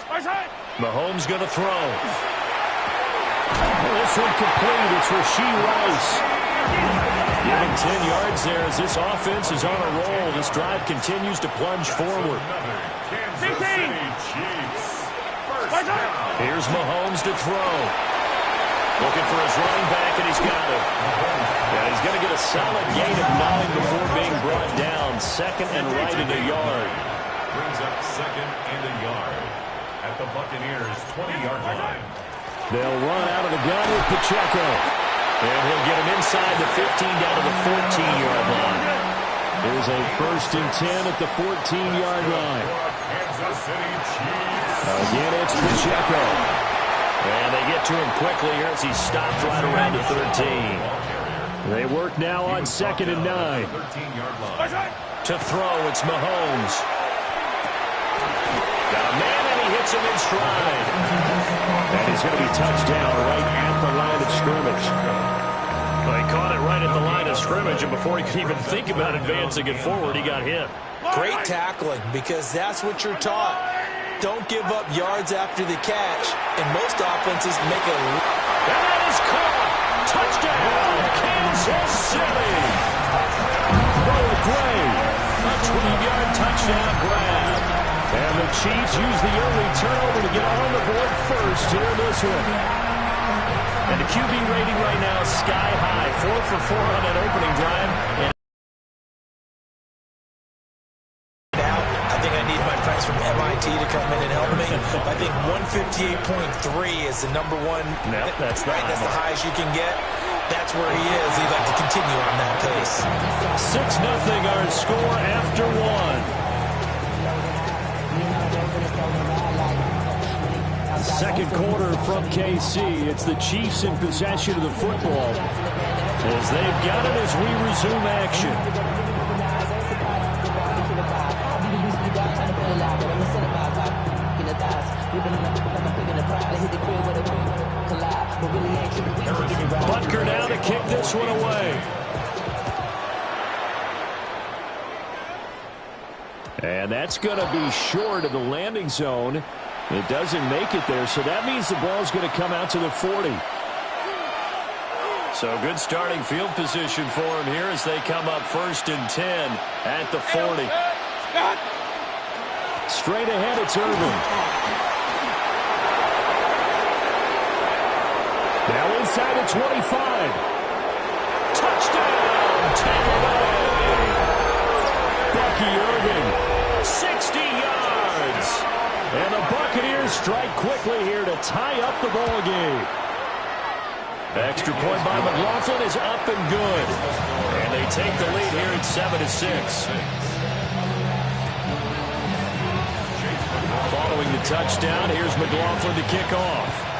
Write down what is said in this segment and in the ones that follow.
Mahomes going to throw. This one complete. It's Rashee Rice. Given 10 yards there as this offense is on a roll. This drive continues to plunge forward. Here's Mahomes to throw. Looking for his running back, and he's got it. And he's going to get a solid gain of 9 before being brought down. Second and right in a yard. Brings up second and a yard at the Buccaneers' 20-yard line. They'll run out of the gun with Pacheco. And he'll get him inside the 15 down to the 14-yard line. Here's a 1st and 10 at the 14-yard line. Kansas City Chiefs. Again, it's Pacheco. And they get to him quickly here as he's stopped right around the 13. They work now on 2nd and 9. 13-yard line. To throw, it's Mahomes. Got a man, and he hits him in stride. And he's going to be touched down right at the line of scrimmage. Well, he caught it right at the line of scrimmage, and before he could even think about advancing it forward, he got hit. Great tackling, because that's what you're taught. Don't give up yards after the catch, and most offenses make a... And that is caught! Touchdown, Kansas City! Noah Gray, a 20-yard touchdown grab. And the Chiefs use the early turnover to get on the board first here in this one. And the QB rating right now is sky high, 4 for 4 on that opening drive. And I think I need my friends from MIT to come in and help me. I think 158.3 is the number one. No, that's right. That's the highest you can get. That's where he is. He'd like to continue on that pace. 6-0 our score after 1. Second quarter from KC. It's the Chiefs in possession of the football as they've got it as we resume action. Butker now to kick this one away. And that's going to be short of the landing zone. It doesn't make it there, so that means the ball's going to come out to the 40. So good starting field position for him here as they come up 1st and 10 at the 40. Straight ahead, it's Irvin. Now inside the 25. Touchdown, Tampa Bay. Bucky Irvin, 60 yards. And the Buccaneers strike quickly here to tie up the ball game. Extra point by McLaughlin is up and good. And they take the lead here at 7-6. Following the touchdown, here's McLaughlin to kick off.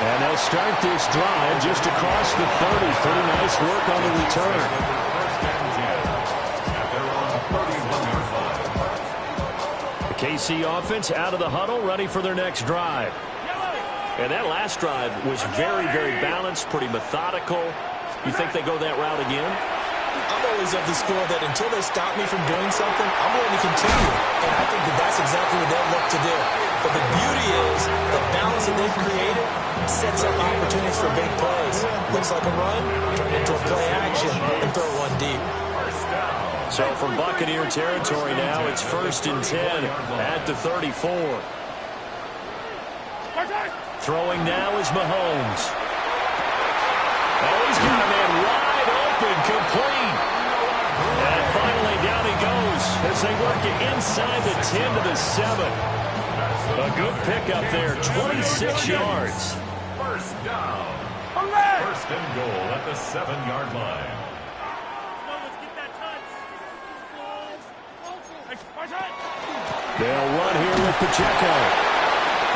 And they'll start this drive just across the 30. Pretty nice work on the return. The KC offense out of the huddle, ready for their next drive. And that last drive was very, very balanced, pretty methodical. You think they go that route again? I'm always of the school that until they stop me from doing something, I'm going to continue. And I think that that's exactly what they'll look to do. But the beauty is the balance that they've created sets up opportunities for big plays. Looks like a run, turn into a play action, and throw one deep. So from Buccaneer territory now, it's 1st and 10 at the 34. Throwing now is Mahomes. Oh, he's got a man wide open, complete. And finally down he goes as they work it inside the 10 to the 7. A good pickup there, 26 yards. First down. 1st and goal at the 7-yard line. They'll run here with Pacheco.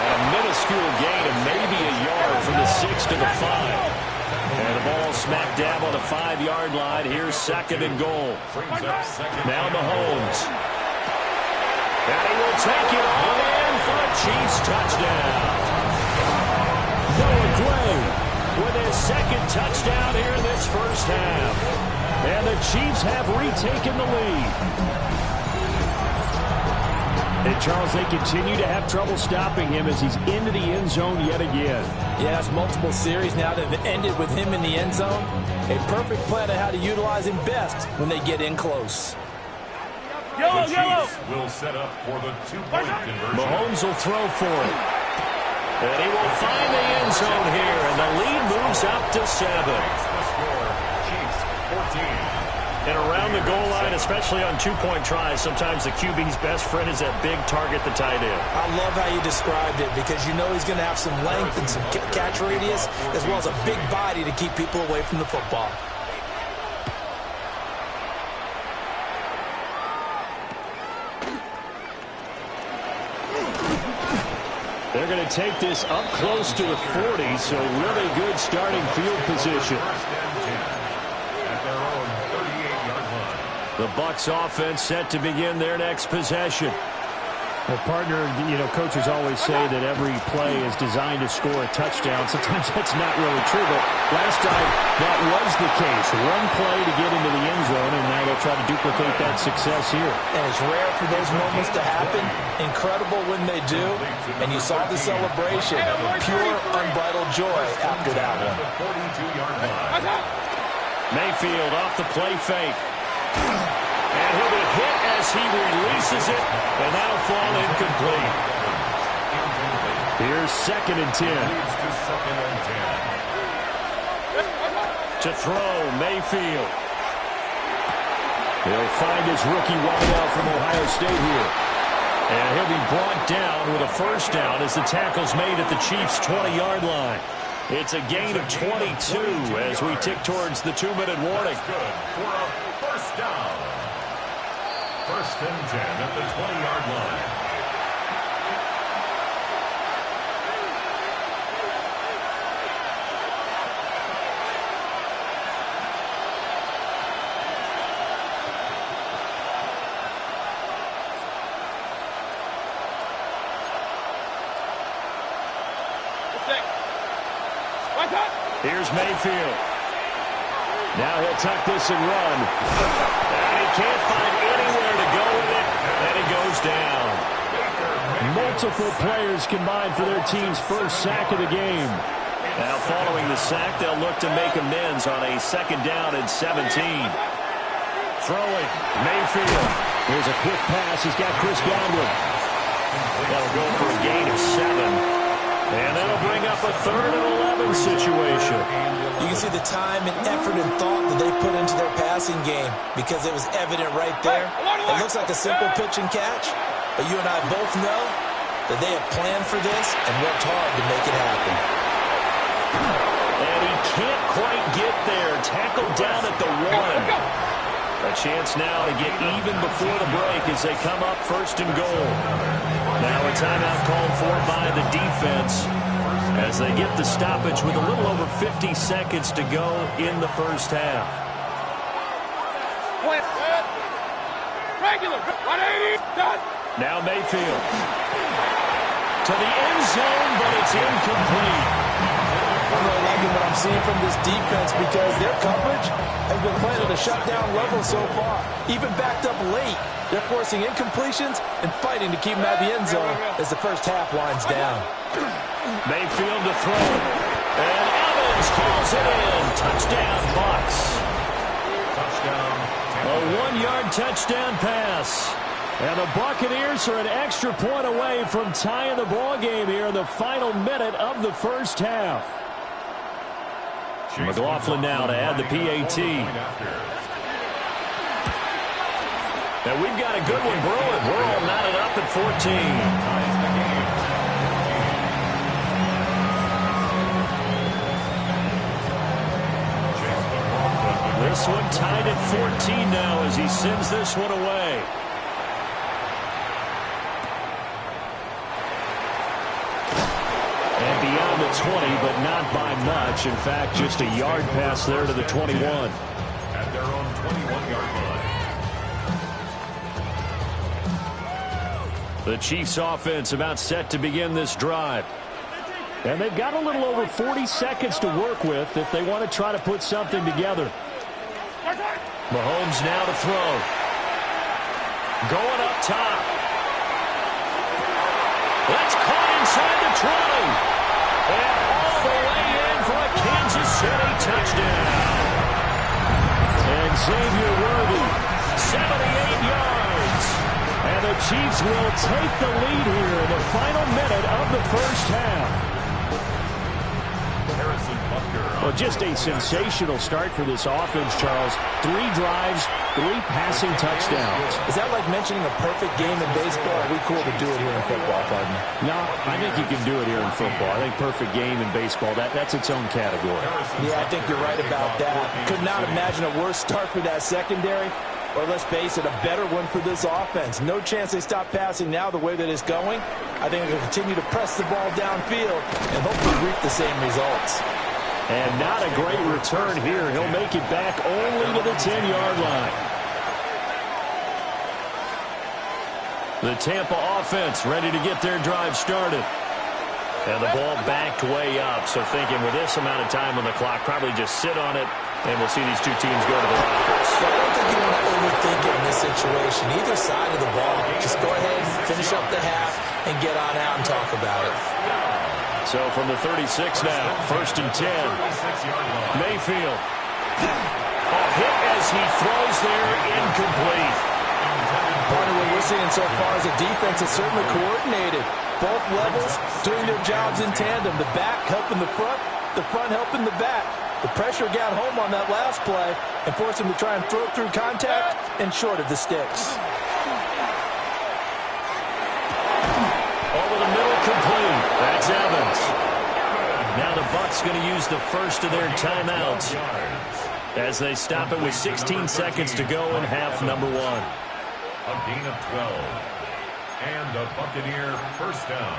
And a minuscule gain of maybe a yard from the 6 to the 5. And the ball smack dab on the 5-yard line. Here's 2nd and goal. Now Mahomes. And he will take it all in for a Chiefs touchdown. Noah Gray with his 2nd touchdown here in this first half. And the Chiefs have retaken the lead. And, Charles, they continue to have trouble stopping him as he's into the end zone yet again. Yeah, it's multiple series now that have ended with him in the end zone. A perfect plan on how to utilize him best when they get in close. The Chiefs will set up for the two-point conversion. Mahomes will throw for it. And he will find the end zone here, and the lead moves up to 7. The score, Chiefs 14. And around the goal line, especially on two-point tries, sometimes the QB's best friend is that big target, the tight end. I love how you described it because you know he's going to have some length and some catch radius as well as a big body to keep people away from the football. They're going to take this up close to the 40, so really good starting field position. The Bucs offense set to begin their next possession. Well, partner, coaches always say that every play is designed to score a touchdown. Sometimes that's not really true, but last time that was the case. One play to get into the end zone, and now they'll try to duplicate that success here. And it's rare for those moments to happen. Incredible when they do. And you saw the celebration. Pure, unbridled joy after that one. Mayfield off the play fake. And he'll be hit as he releases it, and that'll fall incomplete. Here's 2nd and 10. To throw, Mayfield. He'll find his rookie wideout from Ohio State here. And he'll be brought down with a first down as the tackle's made at the Chiefs' 20-yard line. It's a gain of 22 as we tick towards the 2-minute warning. Good for a first down. 1st and 10 at the 20-yard line. Here's Mayfield. Now he'll tuck this and run. And he can't find anywhere to go with it. And he goes down. Multiple players combined for their team's first sack of the game. Now following the sack, they'll look to make amends on a 2nd down and 17. Throwing, Mayfield. Here's a quick pass. He's got Chris Godwin. That'll go for a gain of 7. And that'll bring up a 3rd and 11 situation. You can see the time and effort and thought that they put into their passing game because it was evident right there. It looks like a simple pitch and catch, but you and I both know that they have planned for this and worked hard to make it happen. And he can't quite get there. Tackled down at the 1. A chance now to get even before the break as they come up 1st and goal. Now a timeout called for by the defense as they get the stoppage with a little over 50 seconds to go in the first half. Now Mayfield to the end zone, but it's incomplete. I'm really liking what I'm seeing from this defense because their coverage has been playing at a shutdown level so far. Even backed up late, they're forcing incompletions and fighting to keep them out of the end zone as the first half winds down. Mayfield to throw. And Evans calls it in. Touchdown, Bucs. Touchdown. A 1-yard touchdown pass. And the Buccaneers are an extra point away from tying the ball game here in the final minute of the first half. McLaughlin now to add the PAT. And we've got a good one brewing. We're all knotted up at 14. This one tied at 14 now as he sends this one away. And beyond the 20, but not by much. In fact, just a yard pass there to the 21. At their own 21-yard line. The Chiefs offense about set to begin this drive. And they've got a little over 40 seconds to work with if they want to try to put something together. Mahomes now to throw. Going up top. That's caught inside the 20. And all the way in for a Kansas City touchdown. And Xavier Worthy, 78 yards. And the Chiefs will take the lead here in the final minute of the first half. Well, just a sensational start for this offense, Charles. 3 drives, 3 passing touchdowns. Is that like mentioning a perfect game in baseball? Are we cool to do it here in football, partner? No, I think you can do it here in football. I think perfect game in baseball, that's its own category. Yeah, I think you're right about that. Could not imagine a worse start for that secondary. Or let's face it, a better one for this offense. No chance they stop passing now the way that it's going. I think they'll continue to press the ball downfield and hopefully reap the same results. And not a great return here. He'll make it back only to the 10-yard line. The Tampa offense ready to get their drive started. And the ball backed way up. So thinking with this amount of time on the clock, probably just sit on it, and we'll see these two teams go to the lockers. I don't think you want to overthink it in this situation. Either side of the ball, just go ahead and finish up the half and get on out and talk about it. So from the 36 now, 1st and 10. Mayfield. A hit as he throws there, incomplete. Partner, what we're seeing so far is a defense that's certainly coordinated. Both levels doing their jobs in tandem. The back helping the front helping the back. The pressure got home on that last play and forced him to try and throw through contact and short of the sticks. Over the middle, complete. That's Evans. Now the Bucs going to use the first of their timeouts as they stop it with 16 seconds to go in half number 1. A gain of 12. And a Buccaneer first down.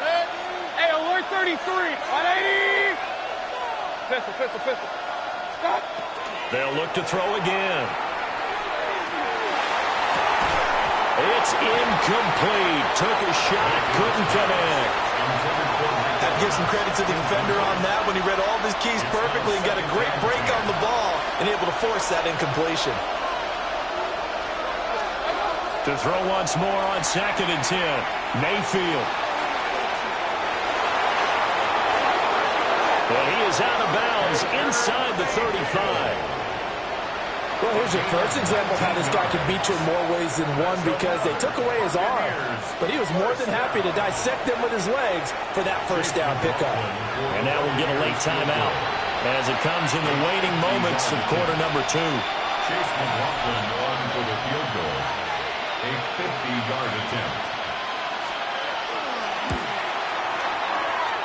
Hey, alert 33. 180. Pistol. Stop. They'll look to throw again. It's incomplete. Took a shot, couldn't connect. I'd give some credit to the defender on that when he read all of his keys perfectly and got a great break on the ball and able to force that incompletion. To throw once more on 2nd and 10. Mayfield. Well, he is out of bounds inside the 35. Well, here's your first example of how this guy can beat you in more ways than one because they took away his arm. But he was more than happy to dissect them with his legs for that first down pickup. And now we'll get a late timeout as it comes in the waning moments of quarter number 2. Chase McLaughlin on for the field goal. A 50-yard attempt.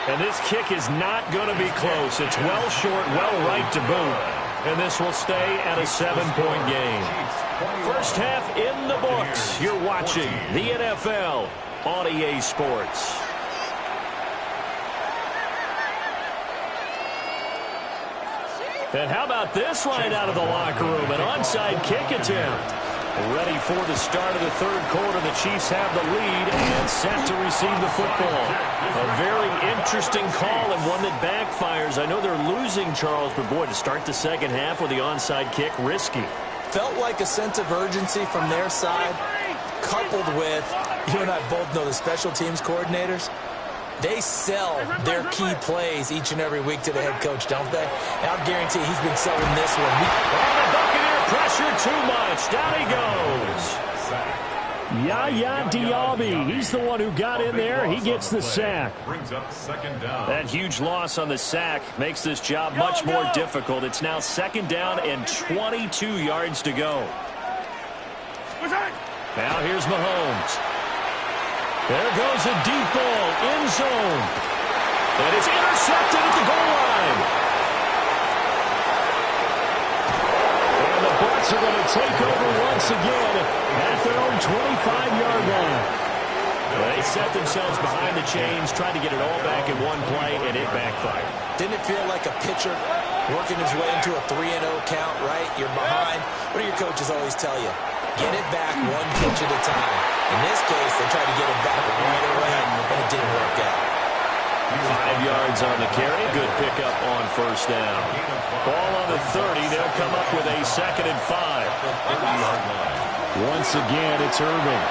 And this kick is not going to be close. It's well short, well right to boot. And this will stay at a 7-point game. First half in the books. You're watching the NFL on EA Sports. And how about this right out of the locker room? An onside kick attempt. Ready for the start of the 3rd quarter. The Chiefs have the lead and set to receive the football. A very interesting call and one that backfires. I know they're losing, Charles, but boy, to start the 2nd half with the onside kick, risky. Felt like a sense of urgency from their side, coupled with, you and I both know the special teams coordinators. They sell their key plays each and every week to the head coach, don't they? And I'll guarantee he's been selling this one. Oh, the Buccaneer pressure too much. Down he goes. Yaya Diaby. He's the one who got in there. He gets the sack. Brings up 2nd down. That huge loss on the sack makes this job much more difficult. It's now 2nd down and 22 yards to go. Now here's Mahomes. There goes a deep ball, end zone. And it's intercepted at the goal line. And the Bucs are going to take over once again at their own 25-yard line. They set themselves behind the chains, tried to get it all back in one play, and it backfired. Didn't it feel like a pitcher working his way into a 3-0 count, right? You're behind. What do your coaches always tell you? Get it back one pitch at a time. In this case, they tried to get it back right away, and it didn't work out. yards on the carry. Good pickup on first down. Ball on the 30. They'll come up with a 2nd and 5. Once again, it's Irving.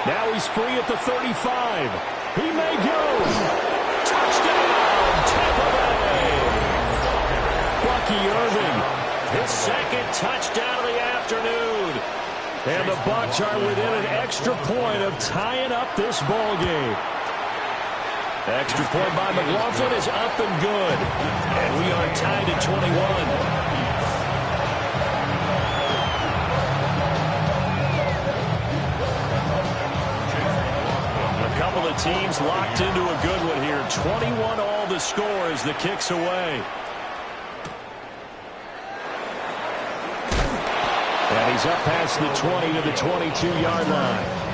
Now he's free at the 35. He may go. Touchdown, Tampa Bay. Bucky Irving, his 2nd touchdown of the afternoon. And the Bucs are within an extra point of tying up this ball game. Extra point by McLaughlin is up and good. And we are tied at 21. A couple of teams locked into a good one here. 21 all the score as the kick's away. And he's up past the 20 to the 22-yard line.